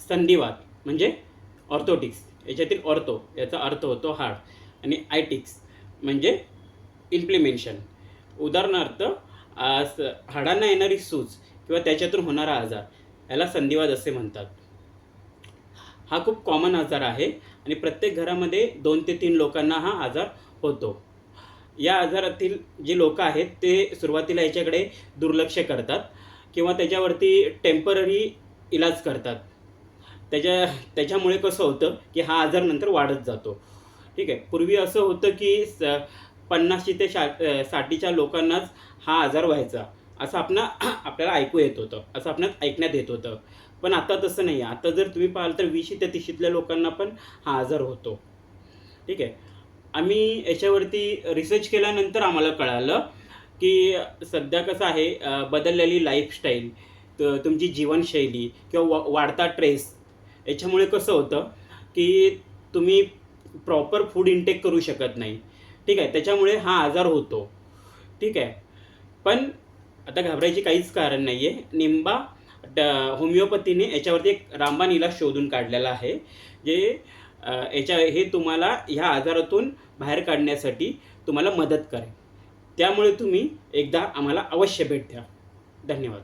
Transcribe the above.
संधिवात म्हणजे orthotics, याच्यातील ortho याचा अर्थ होतो हाड, आणि आयटिक्स म्हणजे इन्फ्लेमेशन. उदाहरणार्थ हाडांना येणारी सूज किंवा त्याच्यातून होणारा आजार याला संधिवात असे म्हणतात. हा खूप कॉमन आजार आहे आणि प्रत्येक घरामध्ये 2 ते 3 लोकांना हा आजार होतो. या आजारातील जे लोक आहेत ते सुरुवातीला याच्याकडे दुर्लक्ष करतात किंवा त्याच्यावरती टेम्पररी इलाज करतात. त्याच्यामुळे कसं होतं की हा आजार नंतर वाढत जातो. ठीक आहे. पूर्वी असं होतं की 50 ते 60च्या लोकांनाच हा आजार व्हायचा, असं आपल्याला ऐकू येत होतं, असं आपणास ऐकण्यात येत होतं. पण आता तसं नाही आहे. आता जर तुम्ही पाहाल तर 20 ते 30ल्या लोकांना पण हा आजार होतो. ठीक आहे. आम्ही याच्यावरती रिसर्च केल्यानंतर आम्हाला कळालं की सध्या कसं आहे, बदललेली लाईफस्टाईल, तुमची जीवनशैली किंवा वाढता स्ट्रेस याच्यामुळे कसं होतं की तुम्ही प्रॉपर फूड इनटेक करू शकत नाही. ठीक आहे. त्याच्यामुळे हा आजार होतो. ठीक आहे. पण आता घाबरायची काहीच कारण नाही आहे. होमिओपॅथीने याच्यावरती एक रामबाण इलाज शोधून काढलेला आहे, जे हे तुम्हाला ह्या आजारातून बाहेर काढण्यासाठी तुम्हाला मदत करेल. त्यामुळे तुम्ही एकदा आम्हाला अवश्य भेट द्या. धन्यवाद.